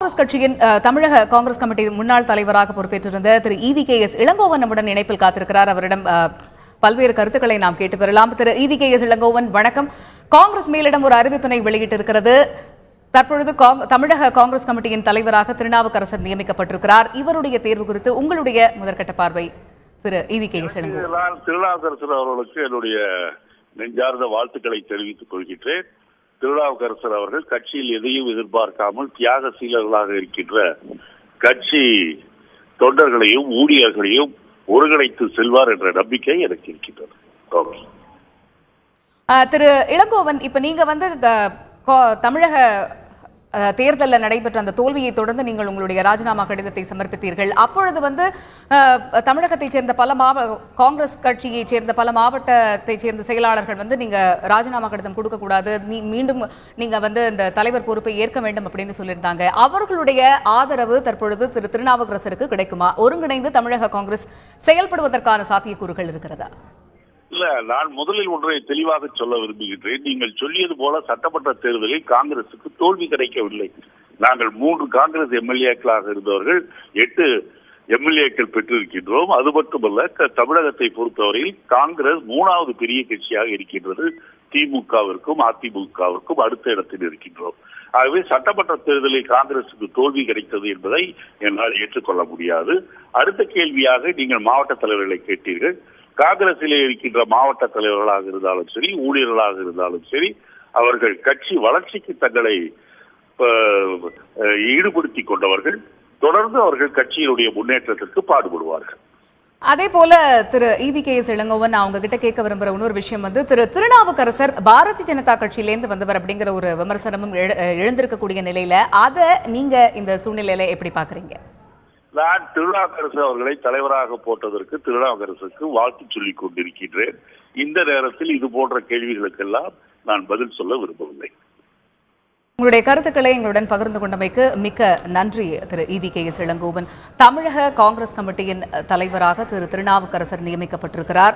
காங்கிரஸ் கட்சியின் தமிழக காங்கிரஸ் கமிட்டி முன்னாள் தலைவராக பொறுப்பேற்றிருந்த திரு EVKS இளங்கோவன் நம்முடன் இணைப்பில் காத்திருக்கிறார். அவரிடம் பல்வேறு கருத்துக்களை நாம் கேட்டு பெறலாம். திரு EVKS இளங்கோவன், வணக்கம். காங்கிரஸ் மேலிடம் ஒரு அறிவிப்பினை வெளியிட்டிருக்கிறது. தற்பொழுது தமிழக காங்கிரஸ் கமிட்டியின் தலைவராக திருநாவுக்கரசர் நியமிக்கப்பட்டிருக்கிறார். இவருடைய தேர்வு குறித்து உங்களுடைய முதற்கட்ட பார்வை திரு EVKS இளங்கோவன். திருநாவுக்கரசர் அவர்களுக்கு என்னுடைய நெஞ்சார்ந்த வாழ்த்துக்களை தெரிவித்துக் கொள்கின்றேன். திருநாவுக்கரசர் அவர்கள் கட்சியில் எதையும் எதிர்பார்க்காமல் தியாகசீலர்களாக இருக்கின்ற கட்சி தொண்டர்களையும் ஊழியர்களையும் ஒருங்கிணைத்து செல்வார் என்ற நம்பிக்கை எனக்கு இருக்கின்றது. திரு இளங்கோவன், இப்ப நீங்க தமிழக தேர்தலில் நடைபெற்ற அந்த தோல்வியை தொடர்ந்து நீங்கள் உங்களுடைய ராஜினாமா கடிதத்தை சமர்ப்பித்தீர்கள். அப்பொழுது தமிழகத்தைச் சேர்ந்த காங்கிரஸ் கட்சியைச் சேர்ந்த பல மாவட்டத்தைச் சேர்ந்த செயலாளர்கள் நீங்க ராஜினாமா கடிதம் கொடுக்க கூடாது, மீண்டும் நீங்க இந்த தலைவர் பொறுப்பை ஏற்க வேண்டும் அப்படின்னு சொல்லியிருந்தாங்க. அவர்களுடைய ஆதரவு தற்பொழுது திரு திருநாவுக்கரசருக்கு கிடைக்குமா? ஒருங்கிணைந்து தமிழக காங்கிரஸ் செயல்படுவதற்கான சாத்தியக்கூறுகள் இருக்கிறதா? இல்ல, நான் முதலில் ஒன்றை தெளிவாக சொல்ல விரும்புகின்றேன். நீங்கள் சொல்லியது போல சட்டமன்ற தேர்தலில் காங்கிரசுக்கு தோல்வி கிடைக்கவில்லை. நாங்கள் 3 காங்கிரஸ் எம்எல்ஏக்களாக இருந்தவர்கள் 8 எம்எல்ஏக்கள் பெற்றிருக்கின்றோம். அது மட்டுமல்ல, தமிழகத்தை பொறுத்தவரையில் காங்கிரஸ் 3வது பெரிய கட்சியாக இருக்கின்றது. திமுகவிற்கும் அதிமுகவிற்கும் அடுத்த இடத்தில் இருக்கின்றோம். ஆகவே சட்டமன்ற தேர்தலில் காங்கிரசுக்கு தோல்வி கிடைத்தது என்பதை என்னால் ஏற்றுக்கொள்ள முடியாது. அடுத்த கேள்வியாக நீங்கள் மாவட்ட தலைவர்களை கேட்டீர்கள். காங்கிரசிலே இருக்கின்ற மாவட்ட தலைவர்களாக இருந்தாலும் சரி, ஊழியர்களாக இருந்தாலும் சரி, அவர்கள் கட்சி வளர்ச்சிக்கு தங்களை ஈடுபடுத்திக் கொண்டவர்கள். தொடர்ந்து அவர்கள் கட்சியினுடைய முன்னேற்றத்திற்கு பாடுபடுவார்கள். அதே போல திரு EVKS இளங்கோவன், நான் உங்ககிட்ட கேட்க விரும்புற இன்னொரு விஷயம் திரு திருநாவுக்கரசர் பாரதிய ஜனதா கட்சியிலேருந்து வந்தவர் அப்படிங்கிற ஒரு விமர்சனமும் எழுந்திருக்கக்கூடிய நிலையில அதை நீங்க இந்த சூழ்நிலையில எப்படி பாக்குறீங்க? நான் திருநாவுக்கரசு அவர்களை தலைவராக போட்டதற்கு திருநாவுக்கரசுக்கு வாழ்த்து சொல்லிக் கொண்டிருக்கின்றேன். இந்த நேரத்தில் இது போன்ற கேள்விகளுக்கெல்லாம் நான் பதில் சொல்ல விரும்பவில்லை. உங்களுடைய கருத்துக்களை எங்களுடன் பகிர்ந்து கொண்டமைக்கு மிக்க நன்றி திரு EVKS இளங்கோவன். தமிழக காங்கிரஸ் கமிட்டியின் தலைவராக திரு திருநாவுக்கரசர் நியமிக்கப்பட்டிருக்கிறார்.